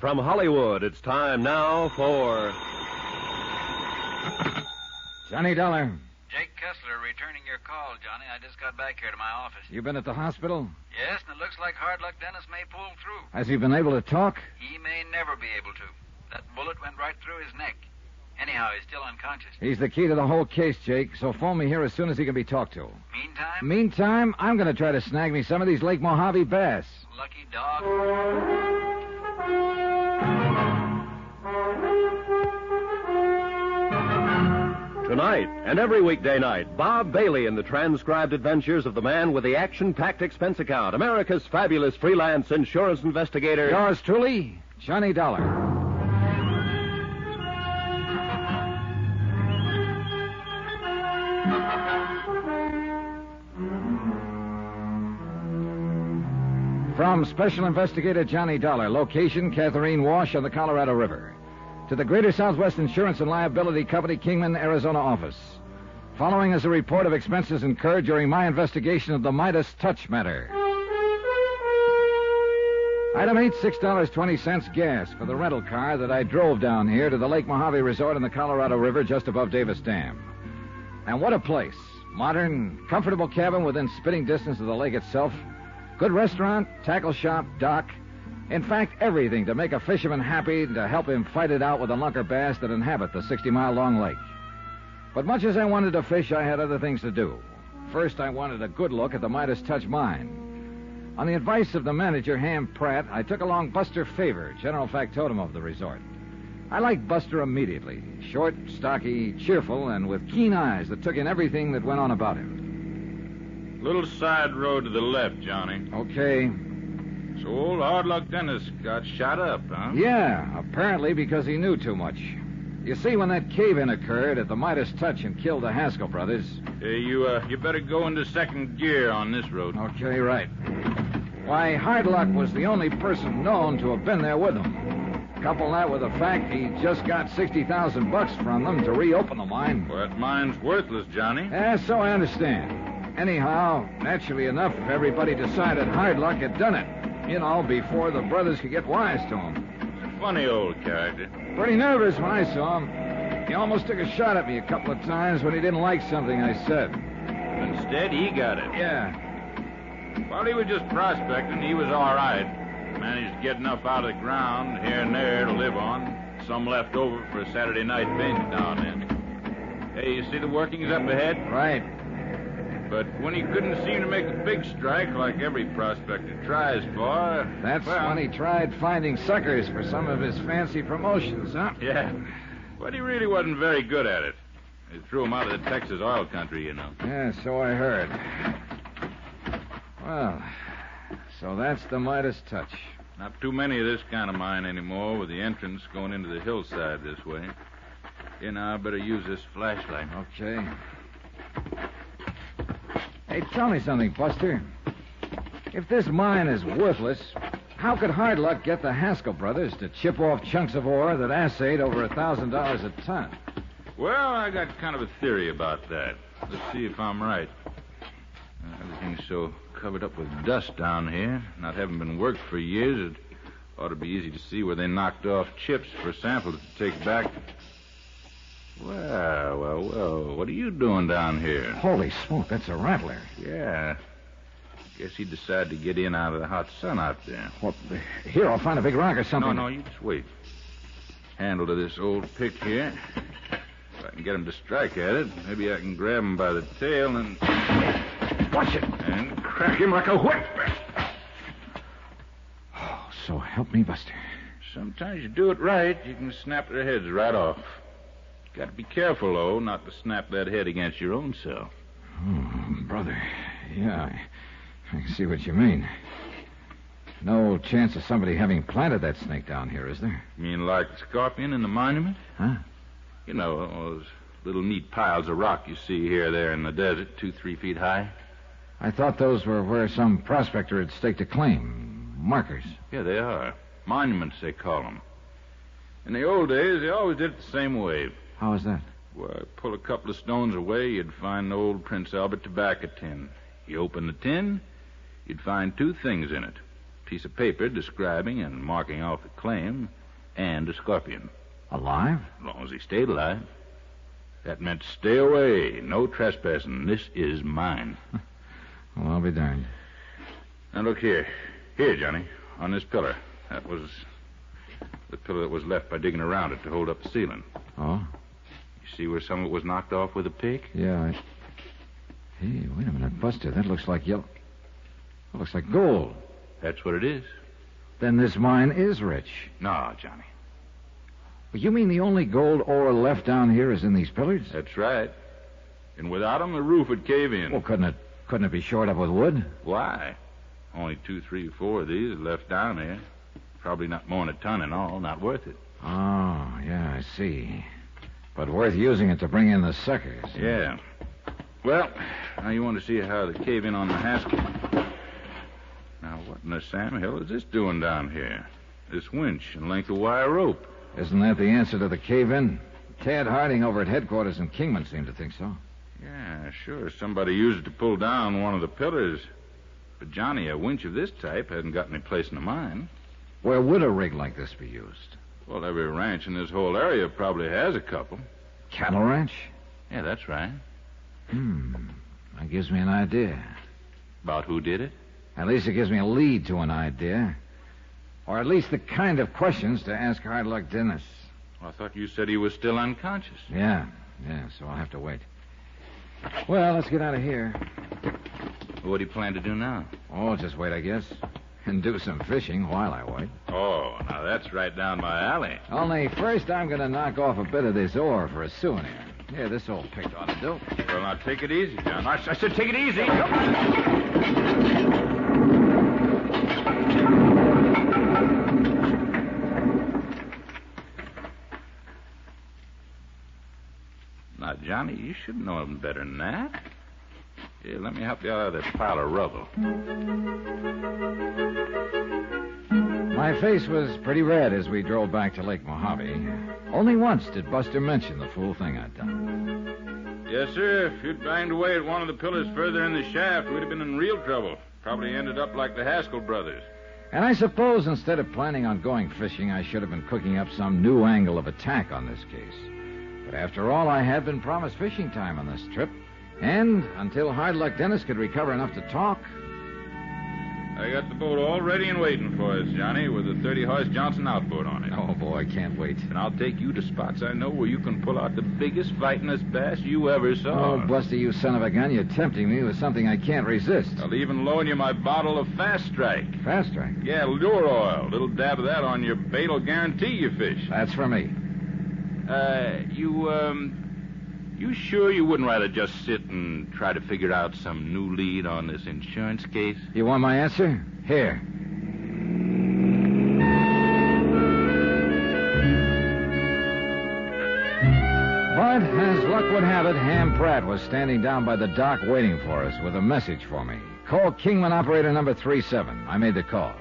From Hollywood, it's time now for... Johnny Dollar. Jake Kessler returning your call, Johnny. I just got back here to my office. You been at the hospital? Yes, and it looks like Hard Luck Dennis may pull through. Has he been able to talk? He may never be able to. That bullet went right through his neck. Anyhow, he's still unconscious. He's the key to the whole case, Jake, so phone me here as soon as he can be talked to. Meantime? Meantime, I'm going to try to snag me some of these Lake Mojave bass. Lucky dog. Tonight and every weekday night, Bob Bailey in the transcribed adventures of the man with the action-packed expense account, America's fabulous freelance insurance investigator. Yours truly, Johnny Dollar. From Special Investigator Johnny Dollar, location Catherine Wash on the Colorado River, to the Greater Southwest Insurance and Liability Company, Kingman, Arizona office. Following is a report of expenses incurred during my investigation of the Midas touch matter. Item 8, $6.20 gas for the rental car that I drove down here to the Lake Mojave Resort in the Colorado River just above Davis Dam. And what a place. Modern, comfortable cabin within spitting distance of the lake itself. Good restaurant, tackle shop, dock. In fact, everything to make a fisherman happy and to help him fight it out with the lunker bass that inhabit the 60-mile-long lake. But much as I wanted to fish, I had other things to do. First, I wanted a good look at the Midas Touch mine. On the advice of the manager, Ham Pratt, I took along Buster Favor, general factotum of the resort. I liked Buster immediately. Short, stocky, cheerful, and with keen eyes that took in everything that went on about him. Little side road to the left, Johnny. Okay. So old Hard Luck Dennis got shot up, huh? Yeah, apparently because he knew too much. You see, when that cave-in occurred at the Midas Touch and killed the Haskell brothers... Hey, you better go into second gear on this road. Okay, right. Why, Hard Luck was the only person known to have been there with them. Couple that with the fact he just got $60,000 from them to reopen the mine. Well, that mine's worthless, Johnny. Yeah, so I understand. Anyhow, naturally enough, everybody decided Hard Luck had done it. You know, before the brothers could get wise to him. Funny old character. Pretty nervous when I saw him. He almost took a shot at me a couple of times when he didn't like something I said. Instead, he got it. Yeah. While he was just prospecting, he was all right. Managed to get enough out of the ground here and there to live on. Some left over for a Saturday night binge now and then. Hey, you see the workings up ahead? Right. But when he couldn't seem to make a big strike like every prospector tries for... That's when he tried finding suckers for some of his fancy promotions, huh? Yeah. But he really wasn't very good at it. They threw him out of the Texas oil country, you know. Yeah, so I heard. Well, so that's the Midas Touch. Not too many of this kind of mine anymore, with the entrance going into the hillside this way. Here, now, I better use this flashlight. Okay. Hey, tell me something, Buster. If this mine is worthless, how could Hard Luck get the Haskell brothers to chip off chunks of ore that assayed over $1,000 a ton? Well, I got kind of a theory about that. Let's see if I'm right. Everything's so covered up with dust down here. Not having been worked for years, it ought to be easy to see where they knocked off chips for samples to take back. Well, what are you doing down here? Holy smoke, that's a rattler. Yeah. Guess he decided to get in out of the hot sun out there. Well, here, I'll find a big rock or something. No, you just wait. Handle to this old pick here. If I can get him to strike at it, maybe I can grab him by the tail and... Watch it. And crack him like a whip. Oh, so help me, Buster. Sometimes you do it right, you can snap their heads right off. Got to be careful, though, not to snap that head against your own self. Oh, brother. Yeah, I can see what you mean. No chance of somebody having planted that snake down here, is there? You mean like the scorpion in the monument? Huh? You know, those little neat piles of rock you see here or there in the desert, 2-3 feet high. I thought those were where some prospector had staked a claim. Markers. Yeah, they are. Monuments, they call them. In the old days, they always did it the same way. How is that? Well, pull a couple of stones away, you'd find an old Prince Albert tobacco tin. You open the tin, you'd find two things in it. piece of paper describing and marking off the claim and a scorpion. Alive? As long as he stayed alive. That meant stay away, no trespassing. This is mine. Well, I'll be darned. Now, look here. Here, Johnny, on this pillar. That was the pillar that was left by digging around it to hold up the ceiling. Oh? You see where some of it was knocked off with a pick? Yeah, Hey, wait a minute, Buster. That looks like yellow. That looks like gold. That's what it is. Then this mine is rich. No, Johnny. Well, you mean the only gold ore left down here is in these pillars? That's right. And without them, the roof would cave in. Well, couldn't it be shored up with wood? Why? Only 2, 3, 4 of these are left down here. Probably not more than a ton in all. Not worth it. Oh, yeah, I see. But worth using it to bring in the suckers. Yeah. Well, now you want to see how the cave-in on the Haskell. Now, what in the Sam Hill is this doing down here? This winch and length of wire rope. Isn't that the answer to the cave-in? Tad Harding over at headquarters in Kingman seemed to think so. Yeah, sure. Somebody used it to pull down one of the pillars. But, Johnny, a winch of this type hadn't got any place in the mine. Where would a rig like this be used? Well, every ranch in this whole area probably has a couple. Cattle ranch? Yeah, that's right. That gives me an idea. About who did it? At least it gives me a lead to an idea. Or at least the kind of questions to ask Hard Luck Dennis. Well, I thought you said he was still unconscious. Yeah, so I'll have to wait. Well, let's get out of here. What do you plan to do now? Oh, just wait, I guess. And do some fishing while I wait. Oh, now that's right down my alley. Only first I'm going to knock off a bit of this ore for a souvenir. Here, this old pick ought to do. Well, now take it easy, John. I said take it easy. Now, Johnny, you should know him better than that. Here, let me help you out of that pile of rubble. My face was pretty red as we drove back to Lake Mojave. Only once did Buster mention the fool thing I'd done. Yes, sir. If you'd banged away at one of the pillars further in the shaft, we'd have been in real trouble. Probably ended up like the Haskell brothers. And I suppose instead of planning on going fishing, I should have been cooking up some new angle of attack on this case. But after all, I had been promised fishing time on this trip. And until Hard Luck Dennis could recover enough to talk... I got the boat all ready and waiting for us, Johnny, with a 30-horse Johnson outboard on it. Oh, boy, I can't wait. And I'll take you to spots I know where you can pull out the biggest fightingest bass you ever saw. Oh, Buster, you son of a gun, you're tempting me with something I can't resist. I'll even loan you my bottle of Fast Strike. Fast Strike? Yeah, lure oil. Little dab of that on your bait'll guarantee you fish. That's for me. You sure you wouldn't rather just sit and try to figure out some new lead on this insurance case? You want my answer? Here. But as luck would have it, Ham Pratt was standing down by the dock waiting for us with a message for me. Call Kingman operator number 37. I made the call.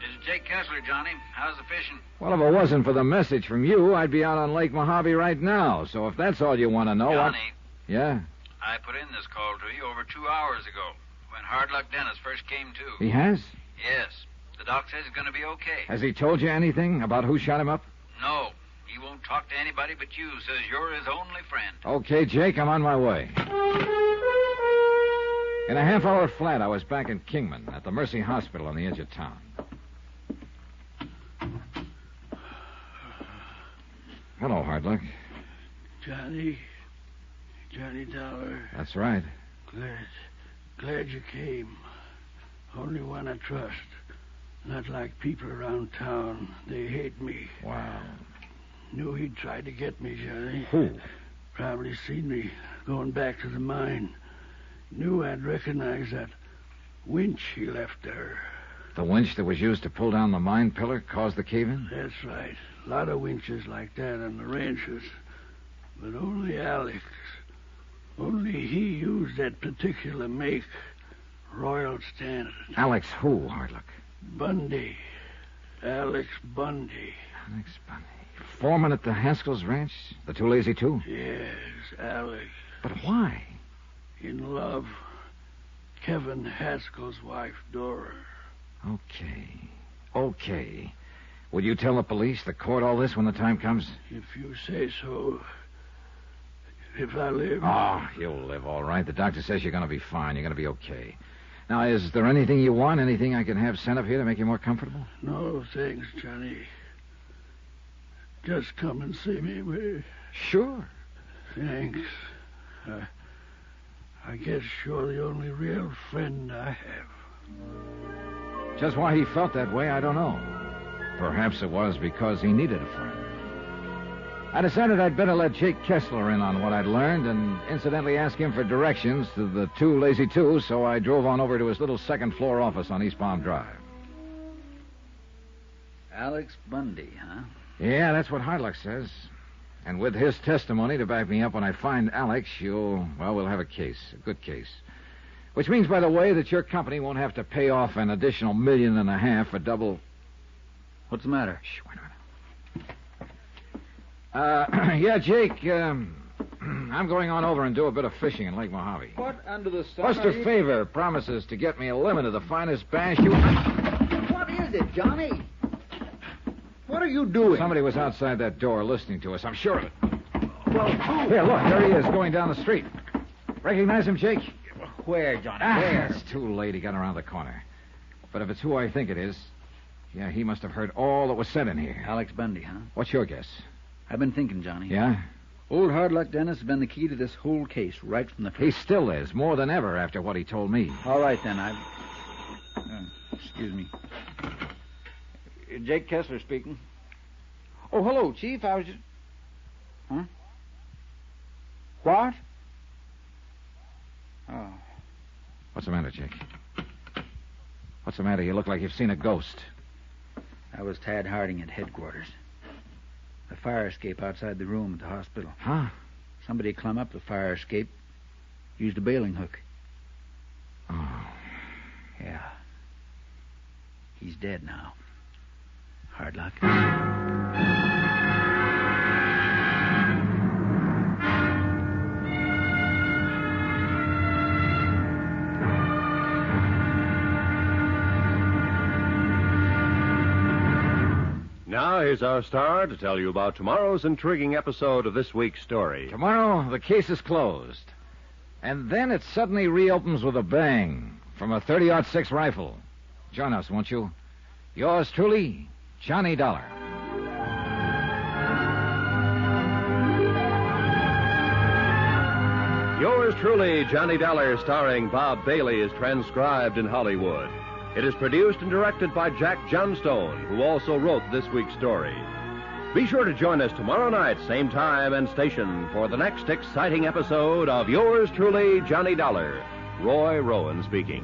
This is Jake Kessler, Johnny. How's the fishing? Well, if it wasn't for the message from you, I'd be out on Lake Mojave right now. So if that's all you want to know... Johnny. Yeah? I put in this call to you over 2 hours ago, when Hard Luck Dennis first came to. He has? Yes. The doc says he's going to be okay. Has he told you anything about who shot him up? No. He won't talk to anybody but you. Says you're his only friend. Okay, Jake, I'm on my way. In a half-hour flat, I was back in Kingman at the Mercy Hospital on the edge of town. Hello, Hard Luck. Johnny Dollar. That's right. Glad you came. Only one I trust. Not like people around town. They hate me. Wow. Knew he'd try to get me, Johnny. Who? Probably seen me going back to the mine. Knew I'd recognize that winch he left there. The winch that was used to pull down the mine pillar caused the cave-in? That's right. A lot of winches like that on the ranches. But only Alex. Only he used that particular make. Royal Standard. Alex who, Hard Luck? Bundy. Alex Bundy. Alex Bundy. Foreman at the Haskell's ranch? The Too Lazy Two? Yes, Alex. But why? In love. Kevin Haskell's wife, Dora. Okay. Will you tell the police, the court, all this when the time comes? If you say so. If I live... Oh, you'll live all right. The doctor says you're going to be fine. You're going to be okay. Now, is there anything you want? Anything I can have sent up here to make you more comfortable? No, thanks, Johnny. Just come and see me, will you? Sure. Thanks. I guess you're the only real friend I have. Just why he felt that way, I don't know. Perhaps it was because he needed a friend. I decided I'd better let Jake Kessler in on what I'd learned and incidentally ask him for directions to the 2 Lazy Twos, so I drove on over to his little second-floor office on East Palm Drive. Alex Bundy, huh? Yeah, that's what Hardluck says. And with his testimony to back me up when I find Alex, we'll have a case, a good case. Which means, by the way, that your company won't have to pay off an additional $1.5 million for double... What's the matter? Shh, wait a minute. Yeah, Jake, I'm going on over and do a bit of fishing in Lake Mojave. What under the sun? Buster Favor promises to get me a limit of the finest bass you... What is it, Johnny? What are you doing? Somebody was outside that door listening to us, I'm sure of it. Well, who? Here, look, there he is, going down the street. Recognize him, Jake? Where, Johnny? Where? It's too late. He got around the corner. But if it's who I think it is, yeah, he must have heard all that was said in here. Alex Bundy, huh? What's your guess? I've been thinking, Johnny. Yeah? Old Hardluck Dennis has been the key to this whole case right from the first. He still is, more than ever after what he told me. All right, then. Excuse me. Jake Kessler speaking. Oh, hello, Chief. I was just... Huh? What? Oh. What's the matter, Jake? What's the matter? You look like you've seen a ghost. I was Tad Harding at headquarters. The fire escape outside the room at the hospital. Huh? Somebody climbed up the fire escape, used a bailing hook. Oh. Yeah. He's dead now. Hardluck. Now, here's our star to tell you about tomorrow's intriguing episode of this week's story. Tomorrow, the case is closed. And then it suddenly reopens with a bang from a .30-06 rifle. Join us, won't you? Yours truly, Johnny Dollar. Yours truly, Johnny Dollar, starring Bob Bailey, is transcribed in Hollywood. It is produced and directed by Jack Johnstone, who also wrote this week's story. Be sure to join us tomorrow night, same time and station, for the next exciting episode of Yours truly, Johnny Dollar. Roy Rowan speaking.